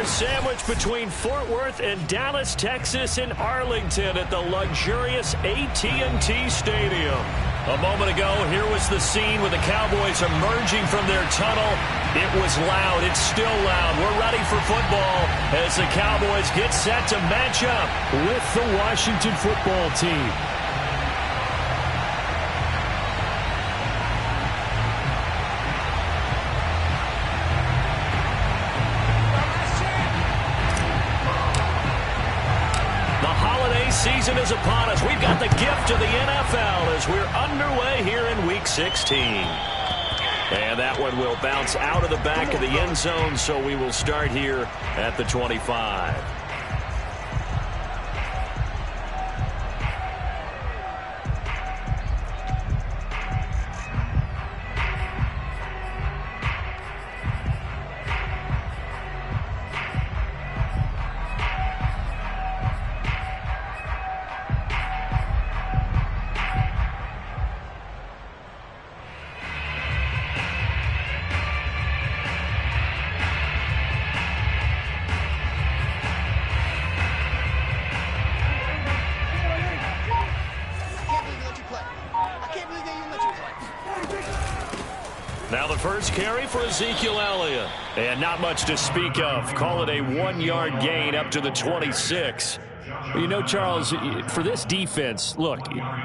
Sandwiched between Fort Worth and Dallas, Texas, and Arlington at the luxurious AT&T Stadium. A moment ago, here was the scene with the Cowboys emerging from their tunnel. It was loud. It's still loud. We're ready for football as the Cowboys get set to match up with the Washington football team. Season is upon us. We've got the gift of the NFL as we're underway here in Week 16. And that one will bounce out of the back of the end zone, so we will start here at the 25. Now the first carry for Ezekiel Elliott. And not much to speak of. Call it a 1-yard gain up to the 26. You know, Charles, for this defense, look,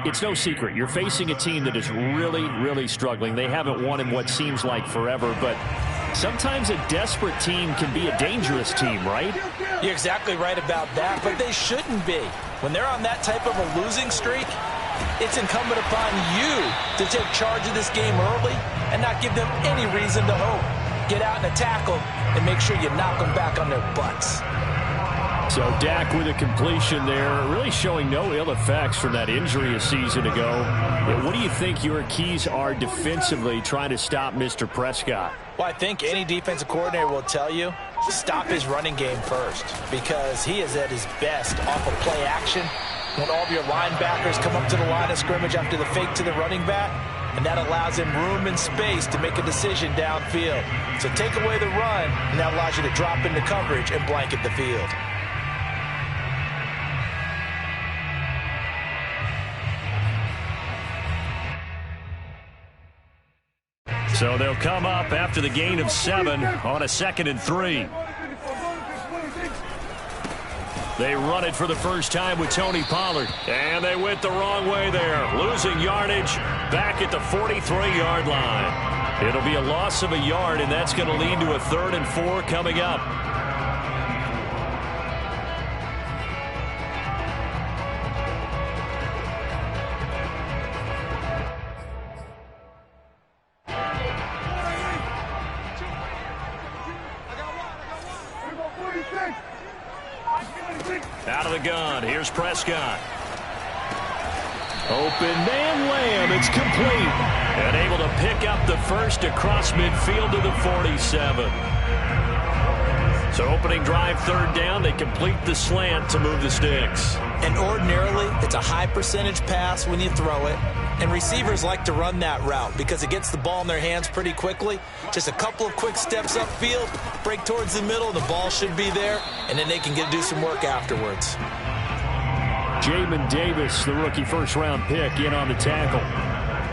it's no secret. You're facing a team that is really, really struggling. They haven't won in what seems like forever, but Sometimes a desperate team can be a dangerous team, right? You're exactly right about that, but they shouldn't be. When they're on that type of a losing streak, it's incumbent upon you to take charge of this game early and not give them any reason to hope. Get out and attack them and make sure you knock them back on their butts. So Dak with a completion there, really showing no ill effects from that injury a season ago. What do you think your keys are defensively trying to stop Mr. Prescott? Well, I think any defensive coordinator will tell you, stop his running game first, because he is at his best off of play action when all of your linebackers come up to the line of scrimmage after the fake to the running back, and that allows him room and space to make a decision downfield. So take away the run, and that allows you to drop into coverage and blanket the field. So they'll come up after the gain of 7 on a 2nd and 3. They run it for the first time with Tony Pollard. And they went the wrong way there. Losing yardage back at the 43-yard line. It'll be a loss of a yard, and that's going to lead to a 3rd and 4 coming up. Out of the gun, here's Prescott. Open man Lamb, it's complete. And able to pick up the first across midfield to the 47. So opening drive, 3rd down, they complete the slant to move the sticks. And ordinarily, it's a high percentage pass when you throw it. And receivers like to run that route because it gets the ball in their hands pretty quickly. Just a couple of quick steps upfield, break towards the middle, the ball should be there, and then they can do some work afterwards. Jamin Davis, the rookie first-round pick, in on the tackle.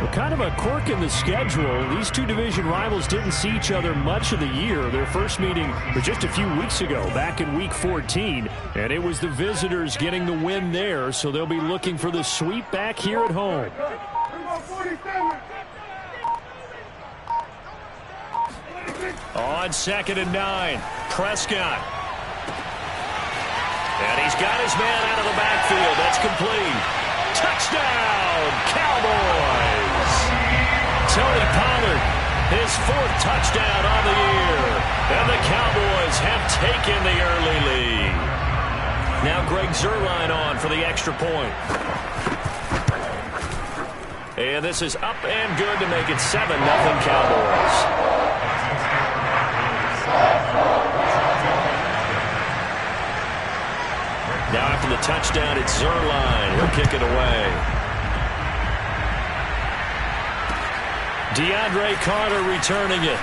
Well, kind of a quirk in the schedule. These two division rivals didn't see each other much of the year. Their first meeting was just a few weeks ago, back in Week 14. And it was the visitors getting the win there, so they'll be looking for the sweep back here at home. On 2nd and 9, Prescott. And he's got his man out of the backfield. That's complete. Touchdown, Cowboys. Tony Pollard, his 4th touchdown on the year. And the Cowboys have taken the early lead. Now Greg Zuerlein on for the extra point. And this is up and good to make it 7-0 Cowboys. Now after the touchdown, it's Zuerlein. He'll kick it away. DeAndre Carter returning it.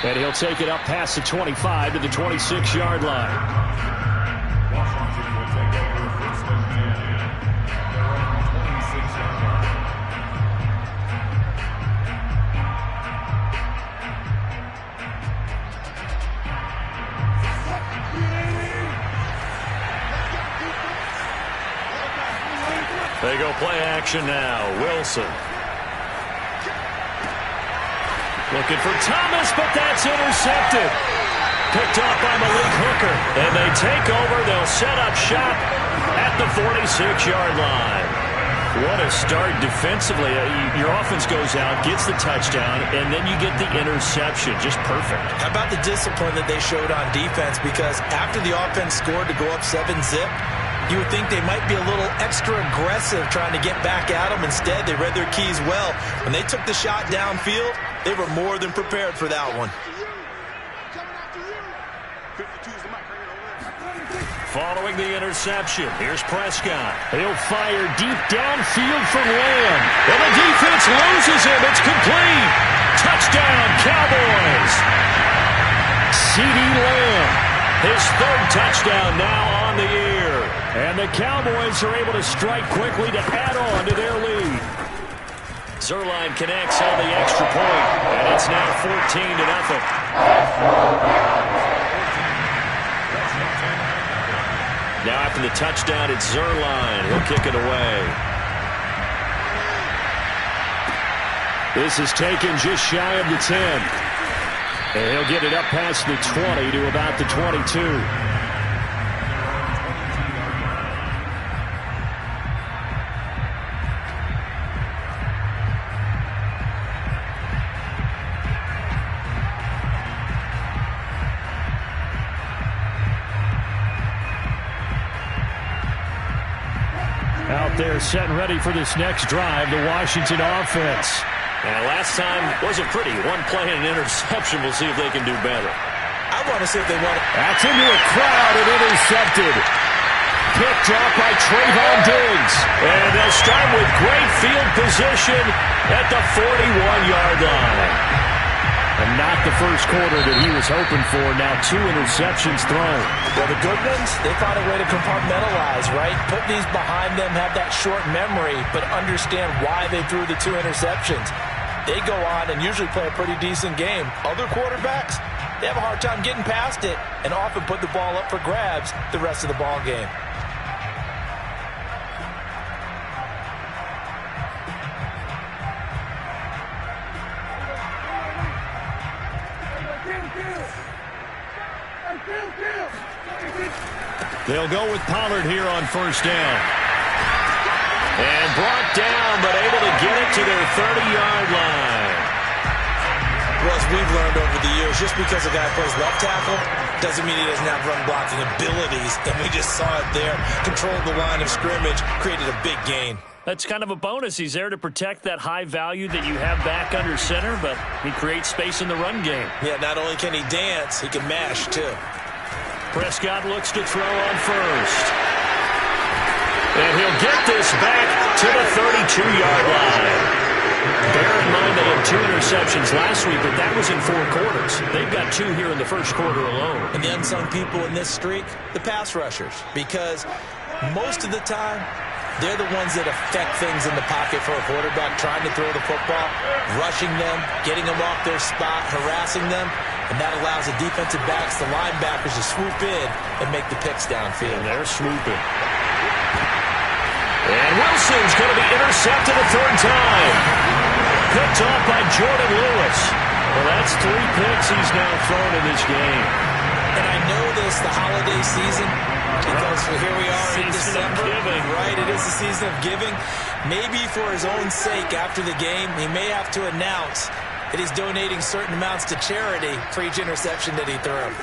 And he'll take it up past the 25 to the 26-yard line. They go play action now. Wilson. Looking for Thomas, but that's intercepted. Picked off by Malik Hooker. And they take over. They'll set up shop at the 46-yard line. What a start defensively. Your offense goes out, gets the touchdown, and then you get the interception. Just perfect. How about the discipline that they showed on defense? Because after the offense scored to go up 7-zip, you would think they might be a little extra aggressive trying to get back at them. Instead, they read their keys well. When they took the shot downfield, they were more than prepared for that one. Following the interception, here's Prescott. He'll fire deep downfield for Lamb. And the defense loses him. It's complete. Touchdown, Cowboys. CeeDee Lamb, his 3rd touchdown now on the year. And the Cowboys are able to strike quickly to add on to their lead. Zuerlein connects on the extra point, and it's now 14-0. Now after the touchdown, it's Zuerlein. He'll kick it away. This is taken just shy of the 10. And he'll get it up past the 20 to about the 22. Out there set and ready for this next drive, the Washington offense. And last time wasn't pretty. One play and an interception. We'll see if they can do better. I want to see if they want to. That's into a crowd and intercepted. Picked off by Trayvon Diggs. And they'll start with great field position at the 41-yard line. And not the first quarter that he was hoping for. Now 2 interceptions thrown. Well, the good ones, they found a way to compartmentalize, right? Put these behind them, have that short memory, but understand why they threw the 2 interceptions. They go on and usually play a pretty decent game. Other quarterbacks, they have a hard time getting past it and often put the ball up for grabs the rest of the ball game. They'll go with Pollard here on first down. And brought down, but able to get it to their 30-yard line. Russ, we've learned over the years, just because a guy plays left tackle doesn't mean he doesn't have run blocking abilities. And we just saw it there. Controlled the line of scrimmage, created a big gain. That's kind of a bonus. He's there to protect that high value that you have back under center, but he creates space in the run game. Yeah, not only can he dance, he can mash, too. Prescott looks to throw on first. And he'll get this back to the 32-yard line. Bear in mind they had 2 interceptions last week, but that was in 4 quarters. They've got 2 here in the first quarter alone. And the unsung people in this streak, the pass rushers. Because most of the time, they're the ones that affect things in the pocket for a quarterback, trying to throw the football, rushing them, getting them off their spot, harassing them. And that allows the defensive backs, the linebackers, to swoop in and make the picks downfield. And they're swooping. And Wilson's going to be intercepted a 3rd time. Picked off by Jordan Lewis. Well, that's 3 picks he's now thrown in this game. And I know this, the holiday season, because here we are in December. Right, it is the season of giving. Maybe for his own sake after the game, he may have to announce that he's donating certain amounts to charity for each interception that he threw.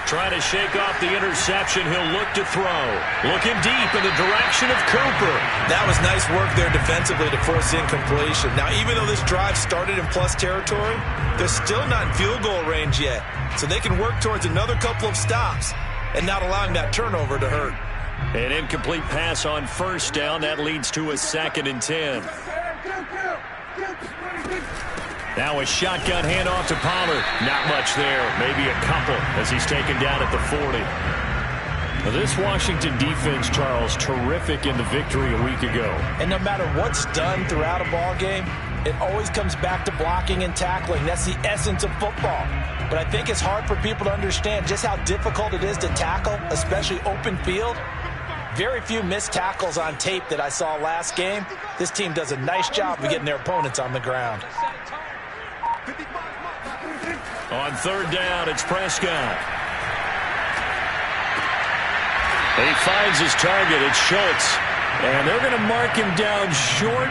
Trying to shake off the interception, he'll look to throw. Looking deep in the direction of Cooper. That was nice work there defensively to force incompletion. Now, even though this drive started in plus territory, they're still not in field goal range yet. So they can work towards another couple of stops and not allowing that turnover to hurt. An incomplete pass on first down. That leads to a 2nd and 10. Now a shotgun handoff to Pollard. Not much there. Maybe a couple as he's taken down at the 40. Now this Washington defense, Charles, terrific in the victory a week ago. And no matter what's done throughout a ball game, it always comes back to blocking and tackling. That's the essence of football. But I think it's hard for people to understand just how difficult it is to tackle, especially open field. Very few missed tackles on tape that I saw last game. This team does a nice job of getting their opponents on the ground. On 3rd down, it's Prescott. He finds his target. It's Schultz. And they're going to mark him down short,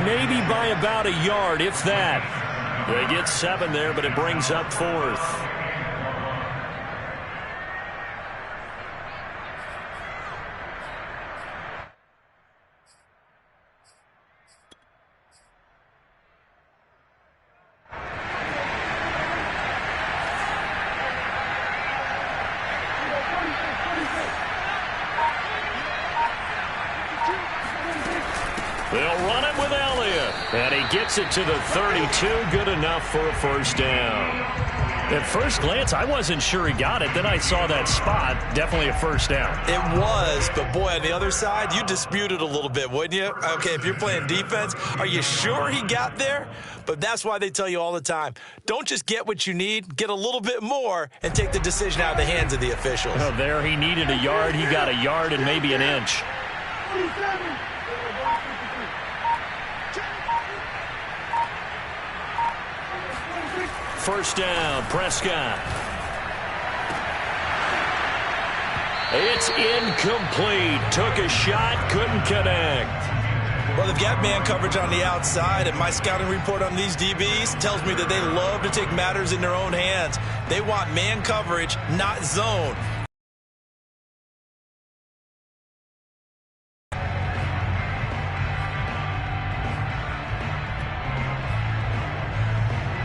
maybe by about a yard, if that. They get 7 there, but it brings up 4th. They'll run it with Elliott. And he gets it to the 32. Good enough for a first down. At first glance, I wasn't sure he got it. Then I saw that spot. Definitely a first down. It was, but boy, on the other side, you disputed a little bit, wouldn't you? Okay, if you're playing defense, are you sure he got there? But that's why they tell you all the time, don't just get what you need, get a little bit more and take the decision out of the hands of the officials. Oh, there he needed a yard. He got a yard and maybe an inch. First down, Prescott. It's incomplete. Took a shot, couldn't connect. Well, they've got man coverage on the outside, and my scouting report on these DBs tells me that they love to take matters in their own hands. They want man coverage, not zone.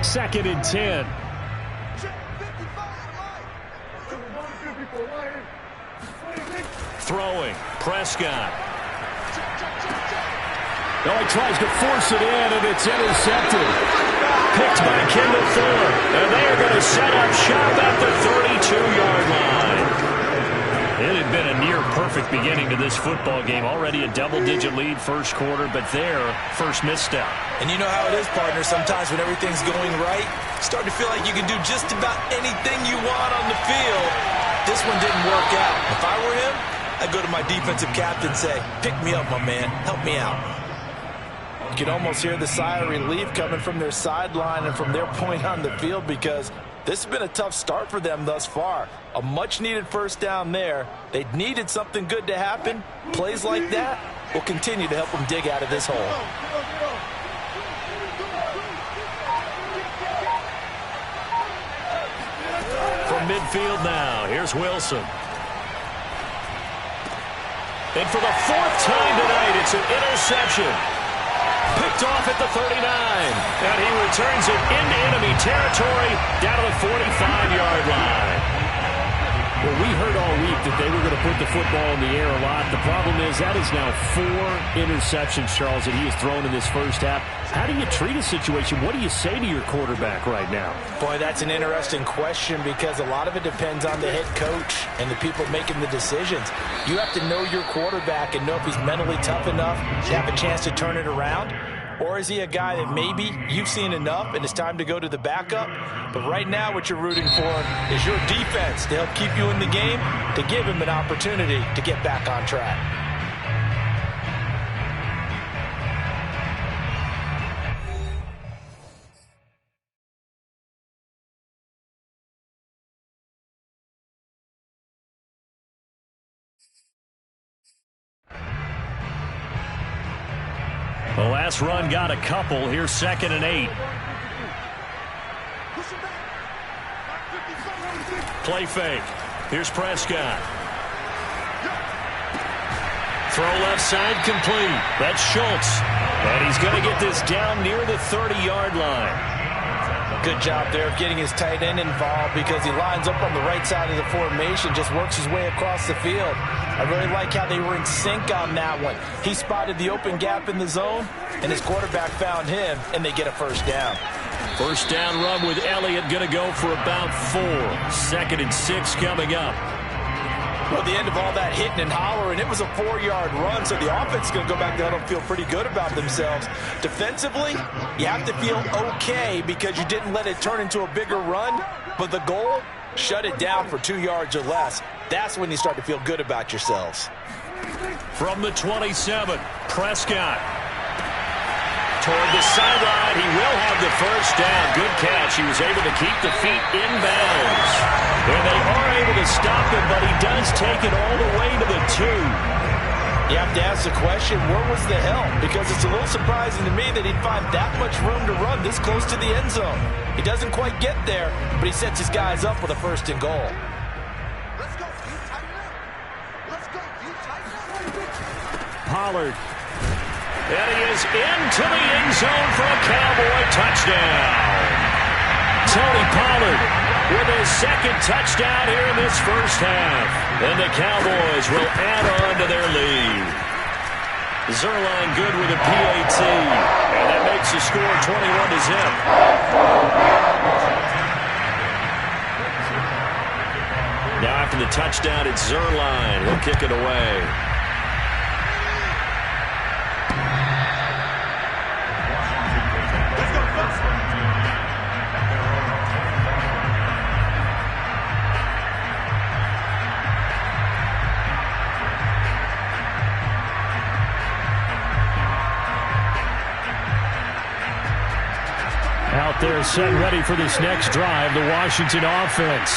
Second and 10. Throwing, Prescott. Oh, he tries to force it in, and it's intercepted. Picked by Kendall Fuller. And they are going to set up shop at the 32-yard line. It had been a near-perfect beginning to this football game. Already a double-digit lead first quarter, but their first misstep. And you know how it is, partner. Sometimes when everything's going right, you start to feel like you can do just about anything you want on the field. This one didn't work out. If I were him, I'd go to my defensive captain and say, pick me up, my man. Help me out. You can almost hear the sigh of relief coming from their sideline and from their point on the field, because this has been a tough start for them thus far. A much-needed first down there. They needed something good to happen. Plays like that will continue to help them dig out of this hole. From midfield now, here's Wilson. And for the fourth time tonight, it's an interception. Picked off at the 39. And he returns it into enemy territory down to the 45-yard line. Well, we heard all week that they were going to put the football in the air a lot. The problem is that is now 4 interceptions, Charles, that he has thrown in this first half. How do you treat a situation? What do you say to your quarterback right now? Boy, that's an interesting question, because a lot of it depends on the head coach and the people making the decisions. You have to know your quarterback and know if he's mentally tough enough to have a chance to turn it around. Or is he a guy that maybe you've seen enough and it's time to go to the backup? But right now what you're rooting for is your defense to help keep you in the game, to give him an opportunity to get back on track. The last run got a couple. Here's 2nd and 8. Play fake. Here's Prescott. Throw left side complete. That's Schultz. And he's going to get this down near the 30-yard line. Good job there of getting his tight end involved, because he lines up on the right side of the formation, just works his way across the field. I really like how they were in sync on that one. He spotted the open gap in the zone, and his quarterback found him, and they get a first down. First down run with Elliott, going to go for about 4. 2nd and 6 coming up. Well, the end of all that hitting and hollering, it was a 4-yard run, so the offense is going to go back there and feel pretty good about themselves. Defensively, you have to feel okay because you didn't let it turn into a bigger run, but the goal, shut it down for 2 yards or less. That's when you start to feel good about yourselves. From the 27, Prescott. Toward the sideline, he will have the first down. Good catch. He was able to keep the feet in bounds. And they are able to stop him, but he does take it all the way to the 2. You have to ask the question, where was the help? Because it's a little surprising to me that he'd find that much room to run this close to the end zone. He doesn't quite get there, but he sets his guys up with a 1st and goal. Pollard. And he is into the end zone for a Cowboy touchdown. Tony Pollard with his 2nd touchdown here in this first half. And the Cowboys will add on to their lead. Zerline good with a PAT. And that makes the score 21-0. Now after the touchdown, it's Zerline. He'll kick it away. Out there set ready for this next drive, the Washington offense.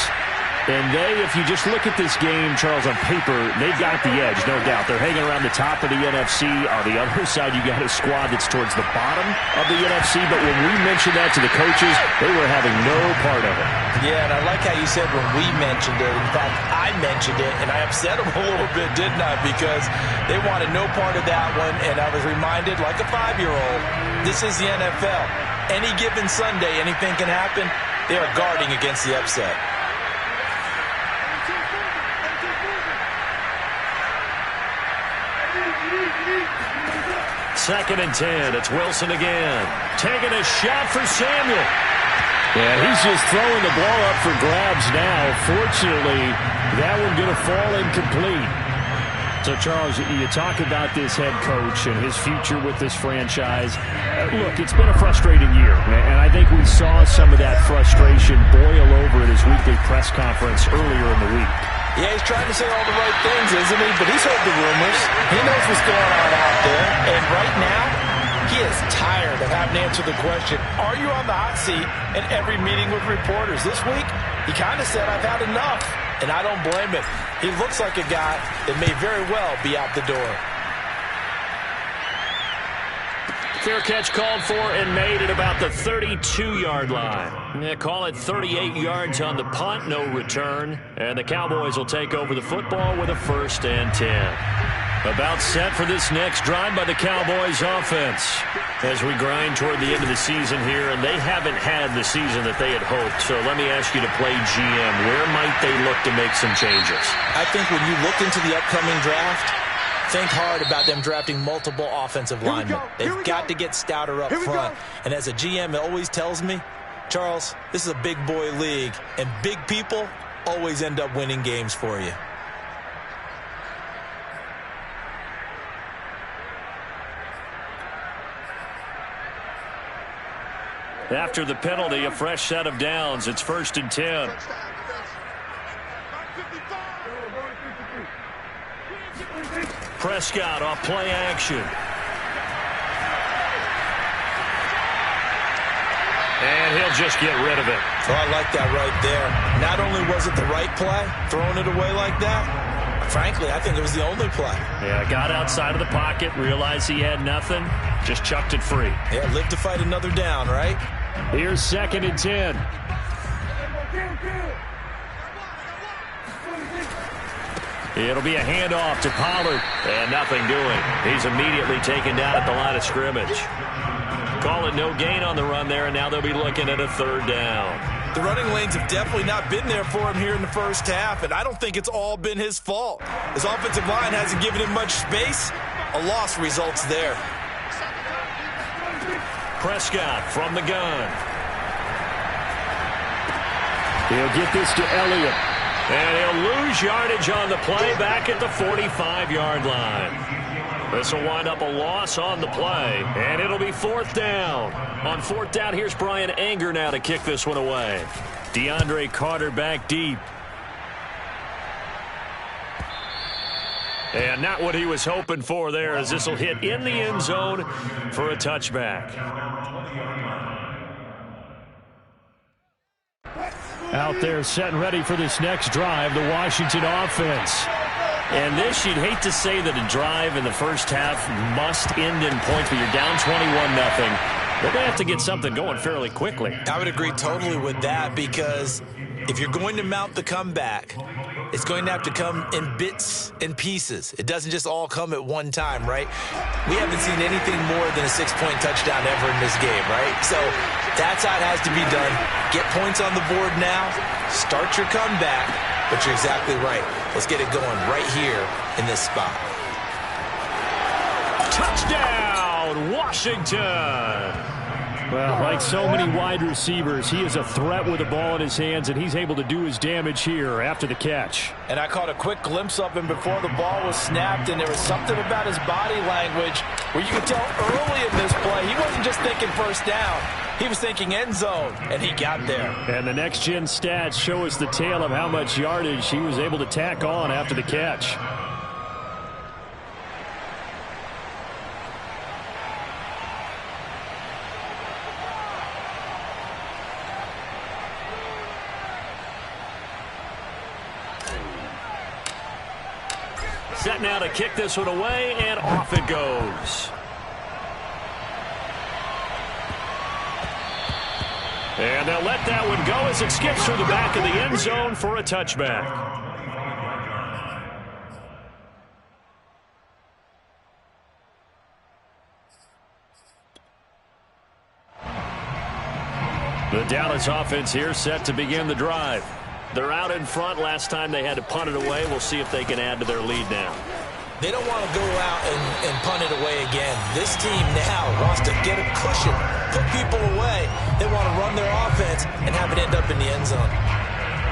And if you just look at this game, Charles, on paper, they've got the edge, no doubt. They're hanging around the top of the NFC. On the other side, you got a squad that's towards the bottom of the NFC. But when we mentioned that to the coaches, they were having no part of it. Yeah, and I like how you said when we mentioned it. In fact, I mentioned it, and I upset them a little bit, didn't I? Because they wanted no part of that one, and I was reminded, like a 5-year-old, this is the NFL. Any given Sunday, anything can happen. They are guarding against the upset. Second and 10. It's Wilson again. Taking a shot for Samuel. And he's just throwing the ball up for grabs now. Fortunately, that one going to fall incomplete. So, Charles, you talk about this head coach and his future with this franchise. Look, it's been a frustrating year, and I think we saw some of that frustration boil over at his weekly press conference earlier in the week. Yeah, he's trying to say all the right things, isn't he? But he's heard the rumors. He knows what's going on out there. And right now, he is tired of having to answer the question, are you on the hot seat in every meeting with reporters? This week, he kind of said, I've had enough. And I don't blame him. He looks like a guy that may very well be out the door. Fair catch called for and made at about the 32-yard line. Yeah, call it 38 yards on the punt, no return. And the Cowboys will take over the football with a 1st and 10. About set for this next drive by the Cowboys offense. As we grind toward the end of the season here, and they haven't had the season that they had hoped. So let me ask you to play GM. Where might they look to make some changes? I think when you look into the upcoming draft, think hard about them drafting multiple offensive linemen. They've got to get stouter up front. And as a GM, it always tells me, Charles, this is a big boy league, and big people always end up winning games for you. After the penalty, a fresh set of downs. It's 1st and 10. Prescott off play action. And he'll just get rid of it. Oh, I like that right there. Not only was it the right play, throwing it away like that, frankly, I think it was the only play. Yeah, got outside of the pocket, realized he had nothing, just chucked it free. Yeah, live to fight another down, right? Here's 2nd and 10. It'll be a handoff to Pollard, and nothing doing. He's immediately taken down at the line of scrimmage. Call it no gain on the run there, and now they'll be looking at a 3rd down. The running lanes have definitely not been there for him here in the first half, and I don't think it's all been his fault. His offensive line hasn't given him much space. A loss results there. Prescott from the gun. He'll get this to Elliott. And he'll lose yardage on the play back at the 45-yard line. This will wind up a loss on the play, and it'll be 4th down. On 4th down, here's Brian Anger now to kick this one away. DeAndre Carter back deep. And not what he was hoping for there, as this will hit in the end zone for a touchback. Out there set and ready for this next drive, the Washington offense. And this, you'd hate to say that a drive in the first half must end in points, but you're down 21-0. They're going to have to get something going fairly quickly. I would agree totally with that, because if you're going to mount the comeback, it's going to have to come in bits and pieces. It doesn't just all come at one time, right? We haven't seen anything more than a 6-point touchdown ever in this game, right? So that's how it has to be done. Get points on the board now. Start your comeback. But you're exactly right. Let's get it going right here in this spot. Touchdown, Washington! Well, like so many wide receivers, he is a threat with the ball in his hands, and he's able to do his damage here after the catch. And I caught a quick glimpse of him before the ball was snapped, and there was something about his body language where you could tell early in this play he wasn't just thinking first down. He was thinking end zone, and he got there. And the next-gen stats show us the tale of how much yardage he was able to tack on after the catch. Set now to kick this one away, and off it goes. And they'll let that one go as it skips through the back of the end zone for a touchback. The Dallas offense here set to begin the drive. They're out in front. Last time they had to punt it away. We'll see if they can add to their lead now. They don't want to go out and punt it away again. This team now wants to get a cushion, put people away. They want to run their offense and have it end up in the end zone.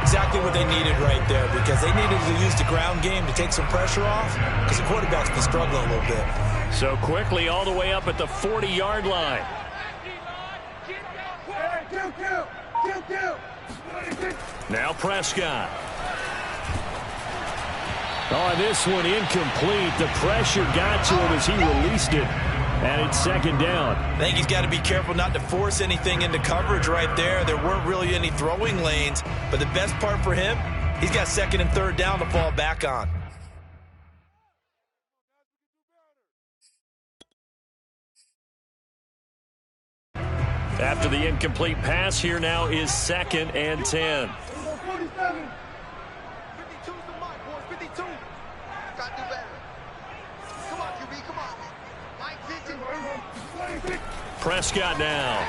Exactly what they needed right there, because they needed to use the ground game to take some pressure off, because the quarterback's been struggling a little bit. So quickly all the way up at the 40-yard line. Now Prescott. Oh, this one incomplete. The pressure got to him as he released it. And it's second down. I think he's got to be careful not to force anything into coverage right there. There weren't really any throwing lanes. But the best part for him, he's got second and third down to fall back on. After the incomplete pass, here now is 2nd and 10. 52's the mark, boys. 52. Got to do better. Come on, QB. Come on. Mike Vincent. Prescott now.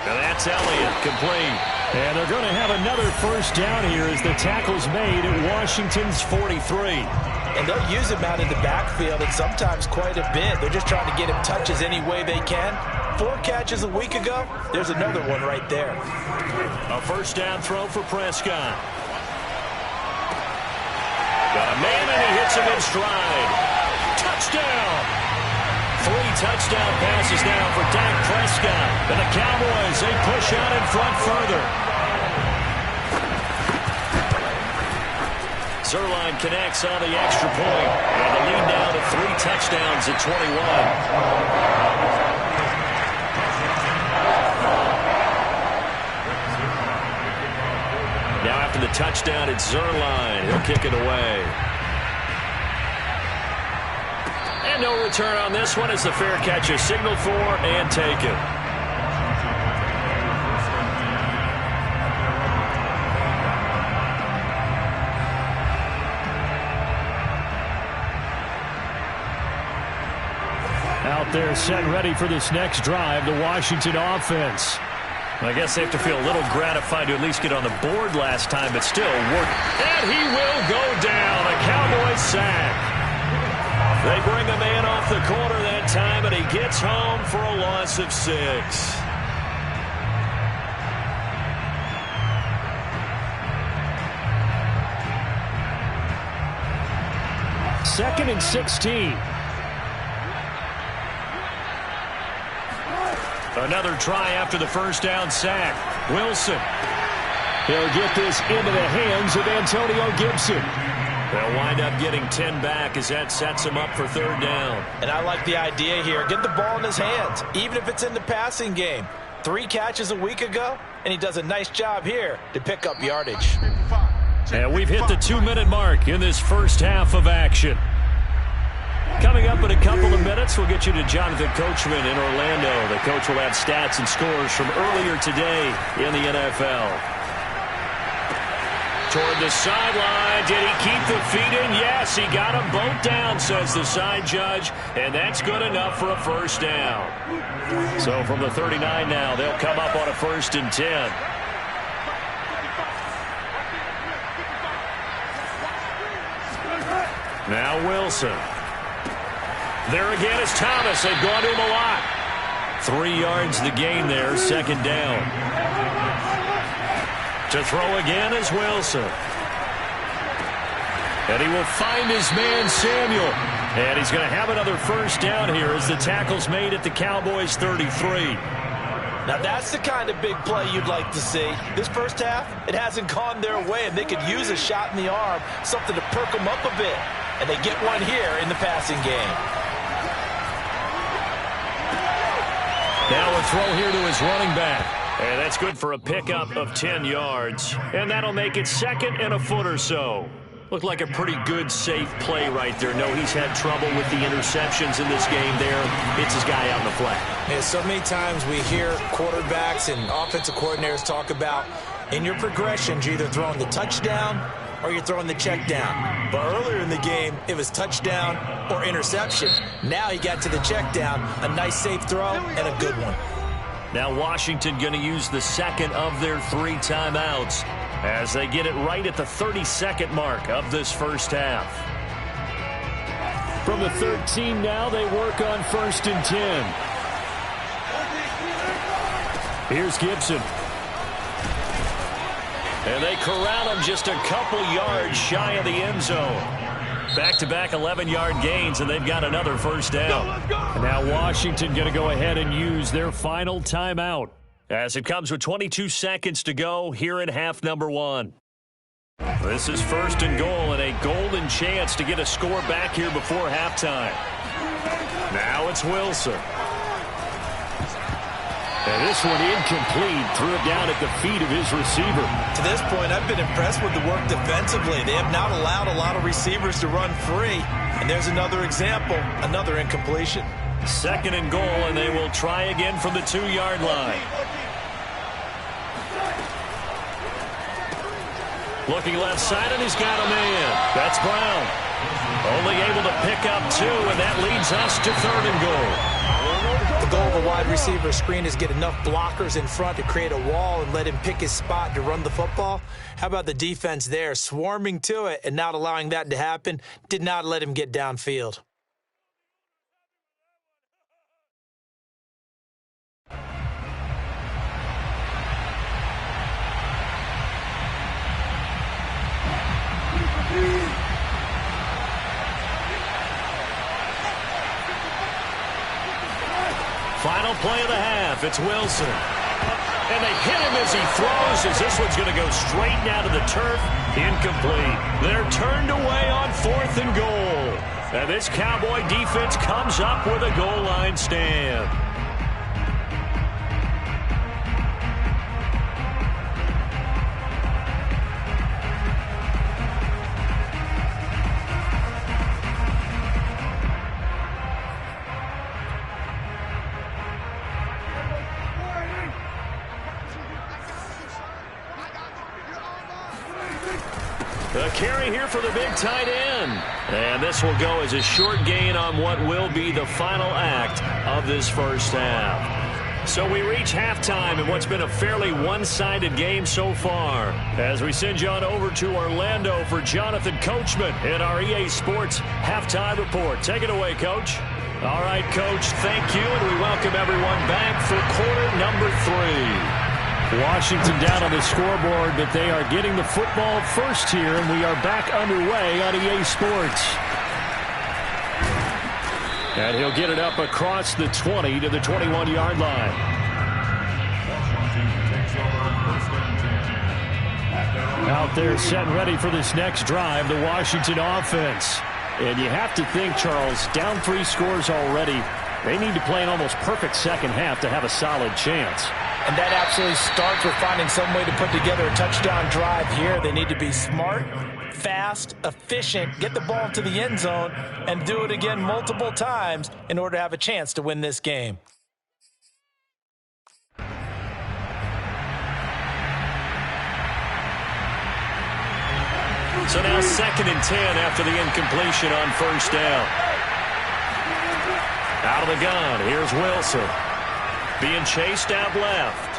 And that's Elliott, complete. And they're going to have another first down here as the tackle's made at Washington's 43. And they'll use him out in the backfield, and sometimes quite a bit. They're just trying to get him touches any way they can. 4 catches a week ago. There's another one right there. A first down throw for Prescott. Got a man, and he hits him in stride. Touchdown! 3 touchdown passes now for Dak Prescott. And the Cowboys, they push out in front further. Zerline connects on the extra point. And the lead now to 3 touchdowns at 21. Now after the touchdown, it's Zerline. He'll kick it away. And no return on this one as the fair catch is signaled for and taken. Out there set ready for this next drive, the Washington offense. I guess they have to feel a little gratified to at least get on the board last time, but still work. And he will go down. A Cowboys sack. They bring a man off the corner that time, and he gets home for a loss of 6. Second and 16. Another try after the first down sack. Wilson. He'll get this into the hands of Antonio Gibson. They'll wind up getting 10 back as that sets him up for third down. And I like the idea here. Get the ball in his hands, even if it's in the passing game. 3 catches a week ago, and he does a nice job here to pick up yardage. And we've hit the 2-minute mark in this first half of action. Coming up in a couple of minutes, we'll get you to Jonathan Coachman in Orlando. The coach will have stats and scores from earlier today in the NFL. Toward the sideline. Did he keep the feet in? Yes, he got them both down, says the side judge. And that's good enough for a first down. So from the 39 now, they'll come up on a 1st and 10. Now Wilson. There again is Thomas. They've gone to him a lot. 3 yards the gain there, 2nd down. To throw again is Wilson. And he will find his man Samuel. And he's going to have another first down here as the tackle's made at the Cowboys 33. Now that's the kind of big play you'd like to see. This first half, it hasn't gone their way, and they could use a shot in the arm, something to perk them up a bit. And they get one here in the passing game. Now a throw here to his running back. And that's good for a pickup of 10 yards. And that'll make it 2nd and a foot or so. Looked like a pretty good, safe play right there. No, he's had trouble with the interceptions in this game there. It's his guy out in the flat. Yeah, so many times we hear quarterbacks and offensive coordinators talk about in your progressions, you're either throwing the touchdown or you're throwing the check down. But earlier in the game, it was touchdown or interception. Now he got to the check down, a nice safe throw and a good one. Now Washington going to use the second of their 3 timeouts as they get it right at the 32nd mark of this first half. From the 13 now, they work on 1st and 10. Here's Gibson. And they corral him just a couple yards shy of the end zone. Back-to-back 11-yard gains, and they've got another first down. And now Washington going to go ahead and use their final timeout as it comes with 22 seconds to go here in half number 1. This is 1st and goal and a golden chance to get a score back here before halftime. Now it's Wilson. And this one incomplete. Threw it down at the feet of his receiver. To this point, I've been impressed with the work defensively. They have not allowed a lot of receivers to run free. And there's another example, another incompletion. 2nd and goal, and they will try again from the 2-yard line. Looking left side, and he's got a man. That's Brown. Only able to pick up 2, and that leads us to 3rd and goal. The goal of a wide receiver screen is get enough blockers in front to create a wall and let him pick his spot to run the football. How about the defense there, swarming to it and not allowing that to happen? Did not let him get downfield. Final play of the half. It's Wilson. And they hit him as he throws, as this one's going to go straight down to the turf. Incomplete. They're turned away on 4th and goal. And this Cowboy defense comes up with a goal line stand. The carry here for the big tight end. And this will go as a short gain on what will be the final act of this first half. So we reach halftime in what's been a fairly one-sided game so far. As we send you on over to Orlando for Jonathan Coachman in our EA Sports Halftime Report. Take it away, Coach. All right, Coach, thank you, and we welcome everyone back for quarter number 3. Washington down on the scoreboard, but they are getting the football first here, and we are back underway on EA Sports. And he'll get it up across the 20 to the 21-yard line. Out there set and ready for this next drive, the Washington offense. And you have to think, Charles, down 3 scores already. They need to play an almost perfect second half to have a solid chance. And that absolutely starts with finding some way to put together a touchdown drive here. They need to be smart, fast, efficient, get the ball to the end zone, and do it again multiple times in order to have a chance to win this game. So now 2nd and 10 after the incompletion on 1st down. Out of the gun, here's Wilson. Being chased out left.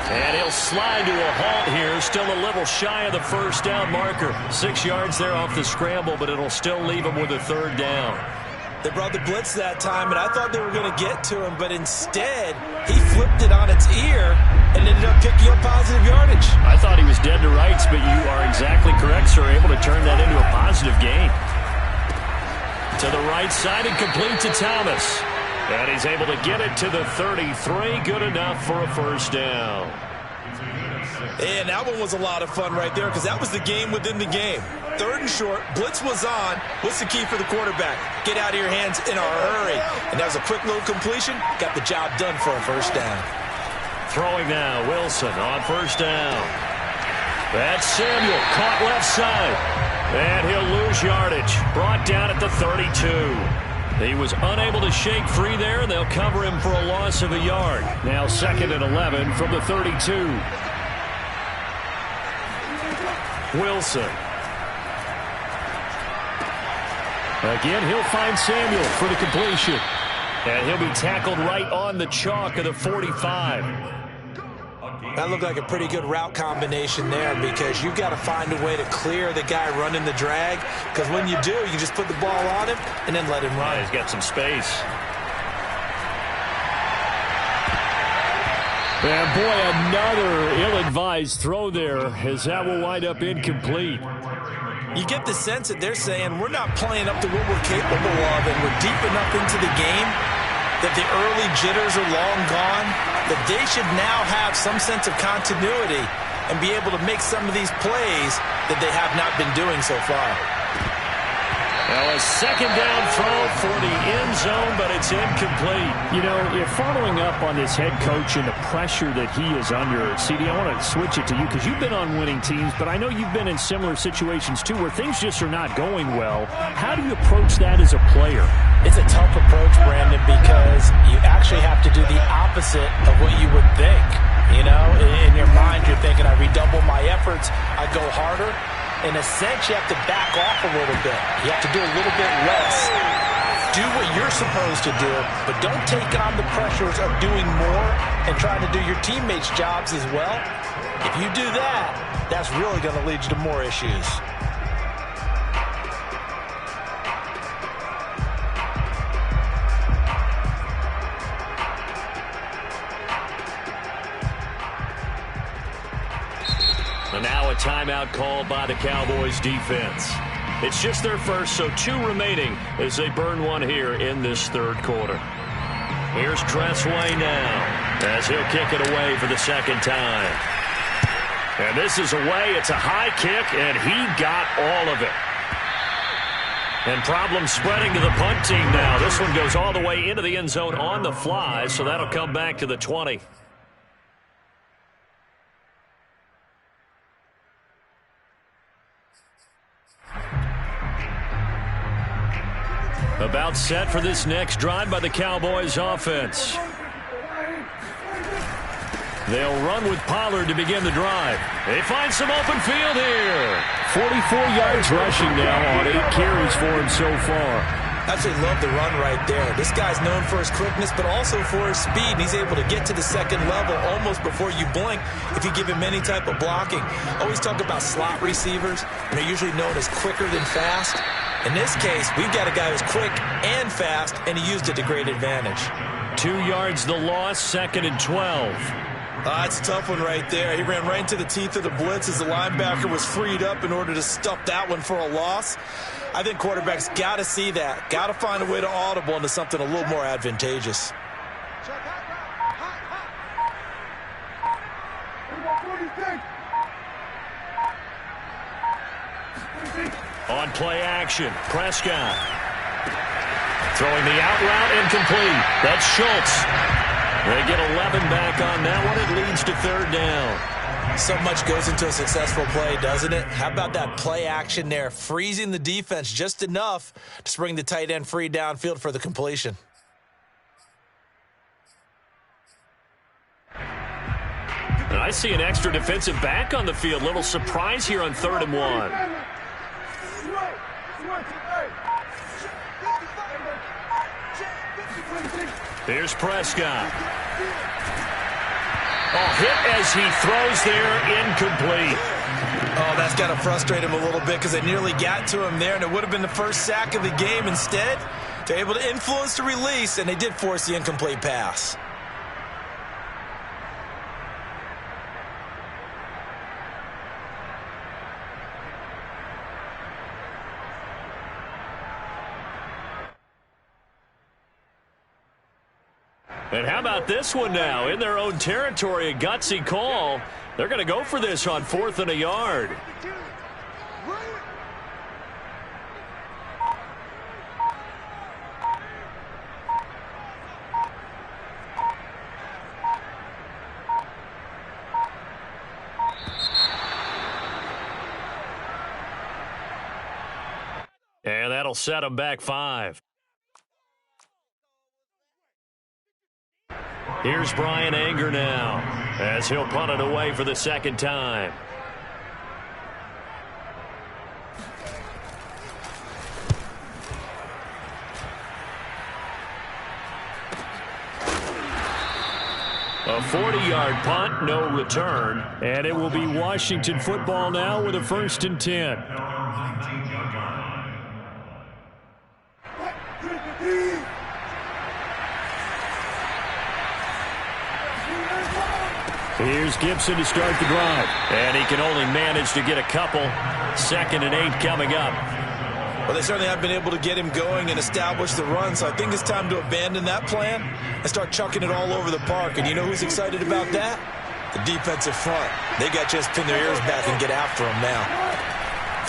And he'll slide to a halt here. Still a little shy of the first down marker. 6 yards there off the scramble, but it'll still leave him with a 3rd down. They brought the blitz that time, and I thought they were going to get to him, but instead, he flipped it on its ear and ended up picking up positive yardage. I thought he was dead to rights, but you are exactly correct, sir. Able to turn that into a positive gain. To the right side and complete to Thomas. And he's able to get it to the 33. Good enough for a first down. And that one was a lot of fun right there because that was the game within the game. 3rd and short, blitz was on. What's the key for the quarterback? Get out of your hands in a hurry. And that was a quick little completion. Got the job done for a first down. Throwing now, Wilson on 1st down. That's Samuel, caught left side. And he'll lose yardage. Brought down at the 32. He was unable to shake free there, and they'll cover him for a loss of a yard. Now 2nd and 11 from the 32. Wilson. Again, he'll find Samuel for the completion. And he'll be tackled right on the chalk of the 45. That looked like a pretty good route combination there because you've got to find a way to clear the guy running the drag, because when you do, you just put the ball on him and then let him run. Yeah, he's got some space. And boy, another ill-advised throw there as that will wind up incomplete. You get the sense that they're saying we're not playing up to what we're capable of, and we're deep enough into the game that the early jitters are long gone, that they should now have some sense of continuity and be able to make some of these plays that they have not been doing so far. Well, a second down throw for the end zone, but it's incomplete. You know, if following up on this head coach and the pressure that he is under, CD, I want to switch it to you because you've been on winning teams, but I know you've been in similar situations too where things just are not going well. How do you approach that as a player? It's a tough approach, Brandon, because you actually have to do the opposite of what you would think. You know, in your mind, you're thinking, I redouble my efforts, I go harder. In a sense, you have to back off a little bit. You have to do a little bit less. Do what you're supposed to do, but don't take on the pressures of doing more and trying to do your teammates' jobs as well. If you do that, that's really going to lead you to more issues. And now a timeout called by the Cowboys defense. It's just their first, so 2 remaining as they burn one here in this third quarter. Here's Tressway now as he'll kick it away for the second time. And this is away. It's a high kick, and he got all of it. And problems spreading to the punt team now. This one goes all the way into the end zone on the fly, so that'll come back to the 20. About set for this next drive by the Cowboys offense. They'll run with Pollard to begin the drive. They find some open field here. 44 yards rushing now on 8 carries for him so far. Absolutely love the run right there. This guy's known for his quickness, but also for his speed. And he's able to get to the second level almost before you blink if you give him any type of blocking. Always talk about slot receivers, and they're usually known as quicker than fast. In this case, we've got a guy who's quick and fast, and he used it to great advantage. 2 yards the loss, 2nd and 12. That's a tough one right there. He ran right into the teeth of the blitz as the linebacker was freed up in order to stuff that one for a loss. I think quarterbacks got to see that, got to find a way to audible into something a little more advantageous. On play action, Prescott. Throwing the out route incomplete. That's Schultz. They get 11 back on that one. It leads to 3rd down. So much goes into a successful play, doesn't it? How about that play action there, freezing the defense just enough to spring the tight end free downfield for the completion. And I see an extra defensive back on the field. Little surprise here on 3rd and 1. Here's Prescott. Oh, hit as he throws there, incomplete. Oh, that's got to frustrate him a little bit because they nearly got to him there, and it would have been the first sack of the game. Instead, they're able to influence the release, and they did force the incomplete pass. And how about this one now? In their own territory, a gutsy call. They're going to go for this on 4th and a yard. They'll set them back 5. Here's Brian Anger now as he'll punt it away for the second time. A 40-yard punt, no return, and it will be Washington football now with a 1st and 10. Here's Gibson to start the drive, and he can only manage to get a couple. 2nd and 8 coming up. Well, they certainly have been able to get him going and establish the run, so I think it's time to abandon that plan and start chucking it all over the park. And you know who's excited about that? The defensive front. They got to just pin their ears back and get after him now.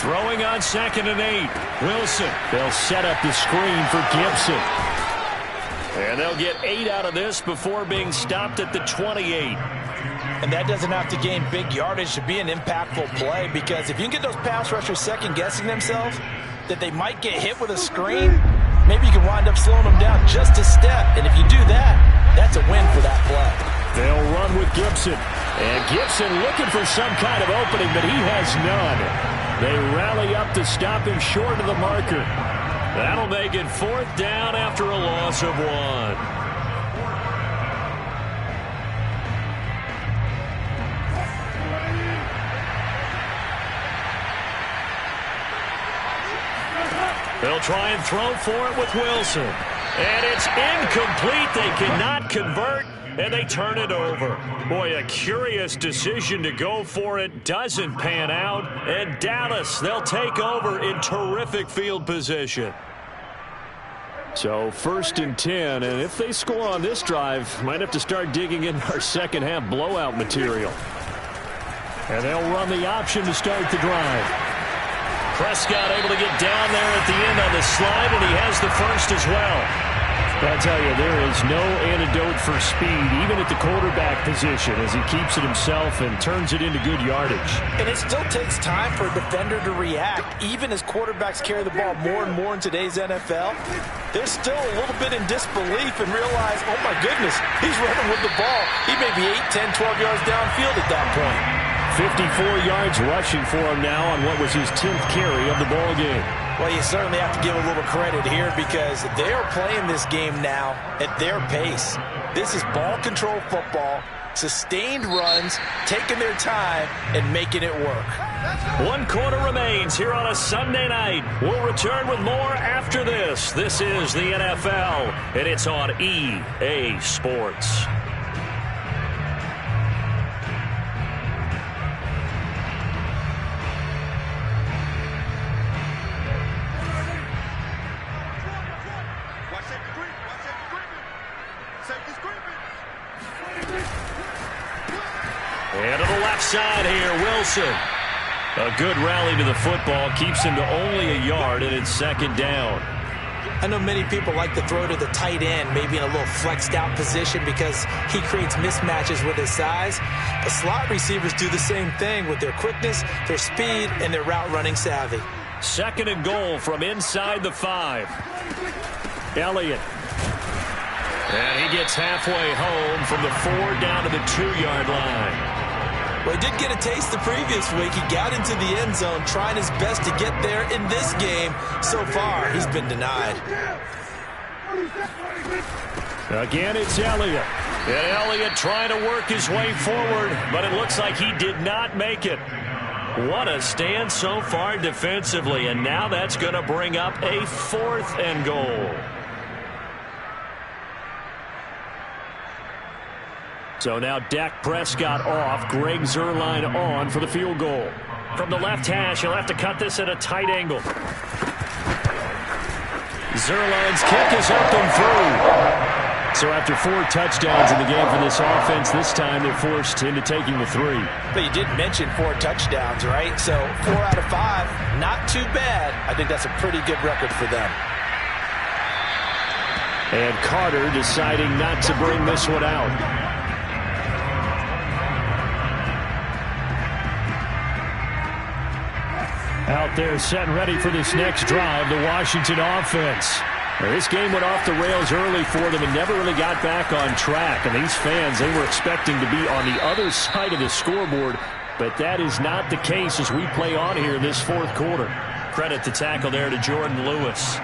Throwing on 2nd and 8. Wilson. They'll set up the screen for Gibson. And they'll get 8 out of this before being stopped at the 28. And that doesn't have to gain big yardage to be an impactful play, because if you can get those pass rushers second-guessing themselves that they might get hit with a screen, maybe you can wind up slowing them down just a step. And if you do that, that's a win for that play. They'll run with Gibson. And Gibson looking for some kind of opening, but he has none. They rally up to stop him short of the marker. That'll make it 4th down after a loss of 1. They'll try and throw for it with Wilson. And it's incomplete. They cannot convert, and they turn it over. Boy, a curious decision to go for it. Doesn't pan out. And Dallas, they'll take over in terrific field position. So 1st and 10, and if they score on this drive, might have to start digging in our second-half blowout material. And they'll run the option to start the drive. Prescott able to get down there at the end on the slide, and he has the 1st as well. But I tell you, there is no antidote for speed, even at the quarterback position, as he keeps it himself and turns it into good yardage. And it still takes time for a defender to react. Even as quarterbacks carry the ball more and more in today's NFL, they're still a little bit in disbelief and realize, oh my goodness, he's running with the ball. He may be 8, 10, 12 yards downfield at that point. 54 yards rushing for him now on what was his 10th carry of the ball game. Well, you certainly have to give a little credit here, because they are playing this game now at their pace. This is ball control football, sustained runs, taking their time, and making it work. 1 quarter remains here on a Sunday night. We'll return with more after this. This is the NFL, and it's on EA Sports. And to the left side here, Wilson. A good rally to the football keeps him to only a yard, and it's 2nd down. I know many people like to throw to the tight end, maybe in a little flexed out position, because he creates mismatches with his size. The slot receivers do the same thing with their quickness, their speed, and their route running savvy. 2nd and goal from inside the 5. Elliott. And he gets halfway home from the 4 down to the 2-yard line. Well, he did get a taste the previous week. He got into the end zone trying his best to get there in this game. So far, he's been denied. Again, it's Elliott. And Elliott trying to work his way forward, but it looks like he did not make it. What a stand so far defensively, and now that's going to bring up a 4th and goal. So now Dak Prescott off, Greg Zuerlein on for the field goal. From the left hash, he'll have to cut this at a tight angle. Zuerlein's kick is up and through. So after 4 touchdowns in the game for this offense, this time they're forced into taking the 3. But you did mention 4 touchdowns, right? So 4 out of 5, not too bad. I think that's a pretty good record for them. And Carter deciding not to bring this one out. Out They're set and ready for this next drive, the Washington offense. Now, this game went off the rails early for them and never really got back on track. And these fans, they were expecting to be on the other side of the scoreboard, but that is not the case as we play on here in this fourth quarter. Credit the tackle there to Jordan Lewis.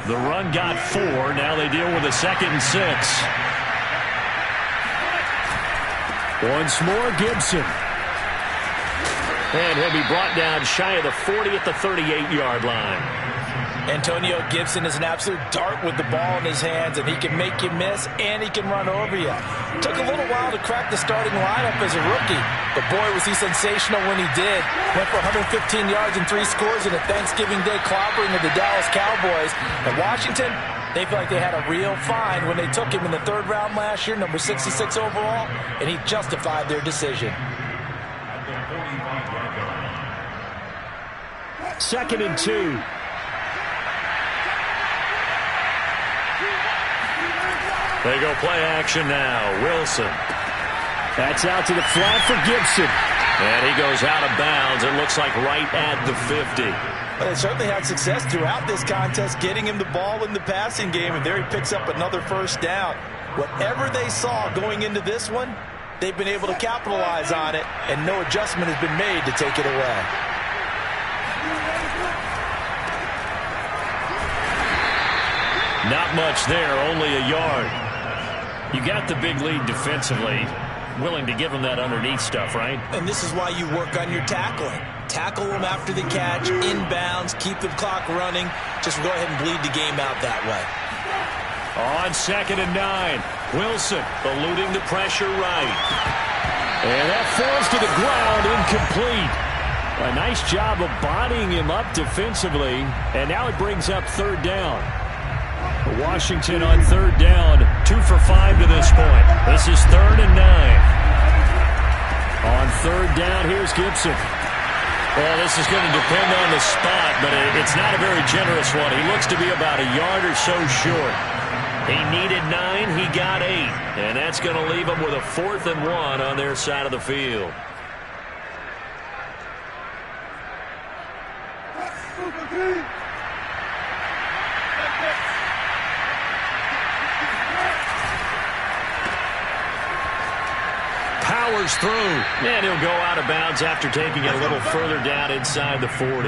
The run got 4. Now they deal with a 2nd and 6. Once more, Gibson. And he'll be brought down shy of the 40 at the 38-yard line. Antonio Gibson is an absolute dart with the ball in his hands, and he can make you miss, and he can run over you. Took a little while to crack the starting lineup as a rookie, but boy, was he sensational when he did. Went for 115 yards and 3 scores in a Thanksgiving Day clobbering of the Dallas Cowboys. And Washington, they feel like they had a real find when they took him in the 3rd round last year, number 66 overall, and he justified their decision. 2nd and 2. They go play action now. Wilson. That's out to the flat for Gibson. And he goes out of bounds. It looks like right at the 50. Well, they certainly had success throughout this contest getting him the ball in the passing game, and there he picks up another 1st down. Whatever they saw going into this one, they've been able to capitalize on it, and no adjustment has been made to take it away. Not much there, only a yard. You got the big lead defensively. Willing to give them that underneath stuff, right? And this is why you work on your tackling. Tackle them after the catch, inbounds, keep the clock running. Just go ahead and bleed the game out that way. On 2nd and 9, Wilson eluding the pressure right. And that falls to the ground, incomplete. A nice job of bodying him up defensively, and now it brings up 3rd down. Washington on 3rd down, 2 for 5 to this point. This is 3rd and 9. On 3rd down, here's Gibson. Well, this is going to depend on the spot, but it's not a very generous one. He looks to be about a yard or so short. He needed 9, he got 8. And that's going to leave him with a 4th and 1 on their side of the field. Powers through, and he'll go out of bounds after taking it a little further down inside the 40.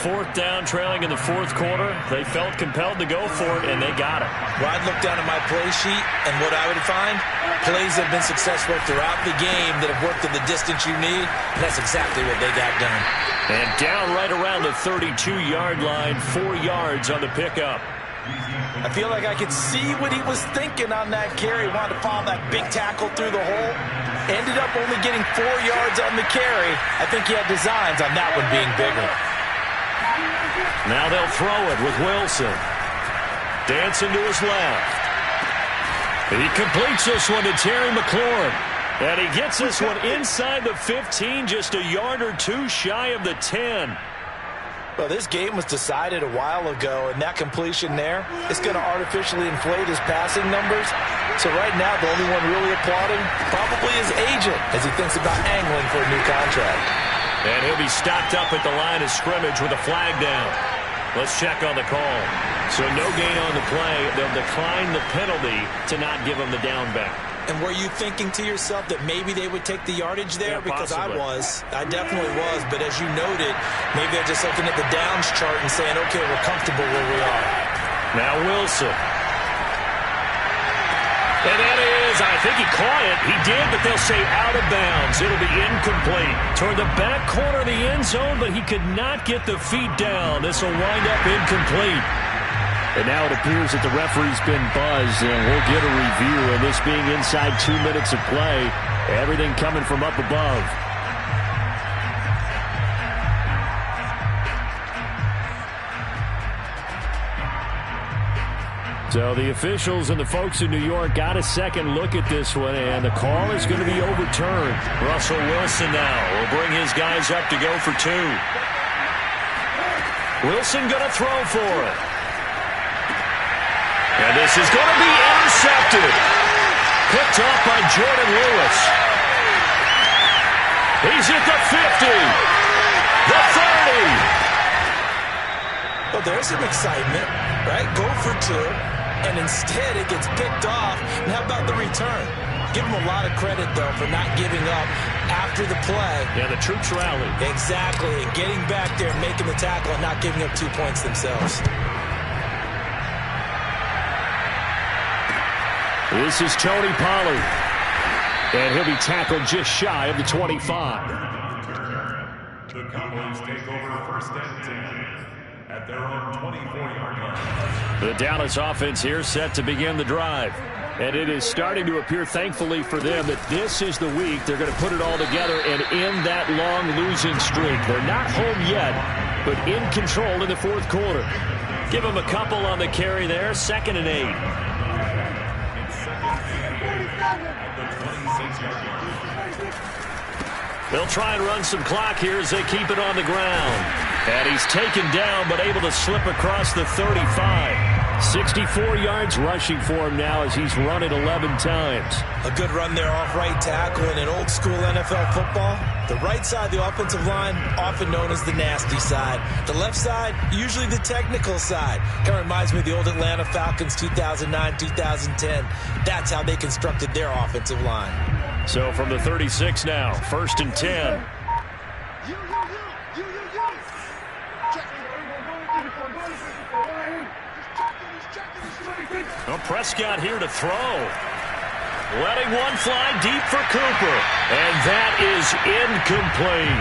4th down, trailing in the 4th quarter. They felt compelled to go for it, and they got it. Well, I'd look down at my play sheet, and what I would find, plays have been successful throughout the game that have worked at the distance you need, and that's exactly what they got done. And down right around the 32-yard line, 4 yards on the pickup. I feel like I could see what he was thinking on that carry. Wanted to follow that big tackle through the hole. Ended up only getting 4 yards on the carry. I think he had designs on that one being bigger. Now they'll throw it with Wilson. Dancing to his left. He completes this one to Terry McLaurin. And he gets this one inside the 15, just a yard or 2 shy of the 10. Well, this game was decided a while ago, and that completion there is going to artificially inflate his passing numbers. So right now, the only one really applauding probably his agent as he thinks about angling for a new contract. And he'll be stopped up at the line of scrimmage with a flag down. Let's check on the call. So no gain on the play. They'll decline the penalty to not give him the down back. And were you thinking to yourself that maybe they would take the yardage there? Yeah, because possibly. I definitely was. But as you noted, maybe they're just looking at the downs chart and saying, okay, we're comfortable where we are. Now Wilson. And that is, I think he caught it. He did, but they'll say out of bounds. It'll be incomplete. Toward the back corner of the end zone, but he could not get the feet down. This will wind up incomplete. And now it appears that the referee's been buzzed, and we'll get a review of this being inside 2 minutes of play. Everything coming from up above. So the officials and the folks in New York got a second look at this one, and the call is going to be overturned. Russell Wilson now will bring his guys up to go for 2. Wilson going to throw for it. And this is going to be intercepted. Picked off by Jordan Lewis. He's at the 50. The 30. there's some excitement, right? Go for two, and instead it gets picked off. And how about the return? Give him a lot of credit, though, for not giving up after the play. Yeah, the troops rallied. Exactly. And getting back there, making the tackle, and not giving up 2 points themselves. This is Tony Pollard. And he'll be tackled just shy of the 25. The Cowboys take over first and 10 at their own 24-yard line. The Dallas offense here set to begin the drive. And it is starting to appear, thankfully for them, that this is the week they're going to put it all together and end that long losing streak. They're not home yet, but in control in the fourth quarter. Give them a couple on the carry there, 2nd and 8. They'll try and run some clock here as they keep it on the ground. And he's taken down, but able to slip across the 35. 64 yards rushing for him now as he's run it 11 times. A good run there off right tackle in an old-school NFL football. The right side, the offensive line, often known as the nasty side. The left side, usually the technical side. Kind of reminds me of the old Atlanta Falcons 2009, 2010. That's how they constructed their offensive line. So from the 36 now, 1st and 10. Well, Prescott here to throw. Letting one fly deep for Cooper. And that is incomplete.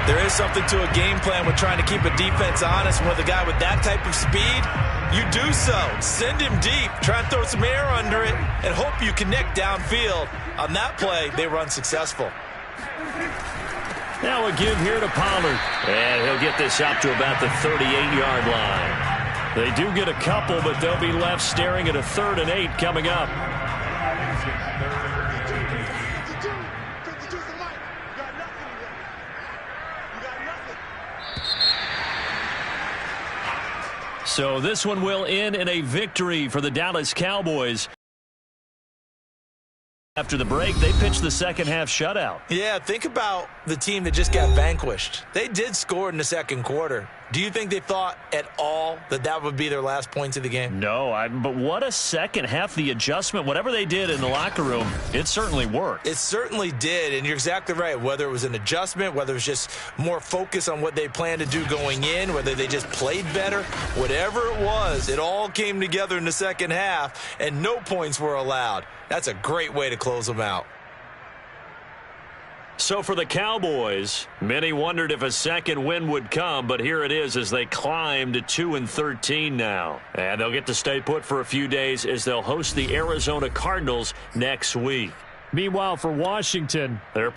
There is something to a game plan with trying to keep a defense honest. With a guy with that type of speed, you do so. Send him deep. Try and throw some air under it and hope you connect downfield. On that play, they were unsuccessful. Now a give here to Pollard. And he'll get this out to about the 38-yard line. They do get a couple, but they'll be left staring at a 3rd and 8 coming up. So this one will end in a victory for the Dallas Cowboys. After the break, they pitched the second half shutout. Yeah, think about the team that just got vanquished. They did score in the second quarter. Do you think they thought at all that that would be their last points of the game? No, but what a second half. The adjustment, whatever they did in the locker room, it certainly worked. It certainly did, and you're exactly right. Whether it was an adjustment, whether it was just more focus on what they planned to do going in, whether they just played better, whatever it was, it all came together in the second half, and no points were allowed. That's a great way to close them out. So for the Cowboys, many wondered if a second win would come, but here it is as they climb to 2-13 now. And they'll get to stay put for a few days as they'll host the Arizona Cardinals next week. Meanwhile, for Washington, they're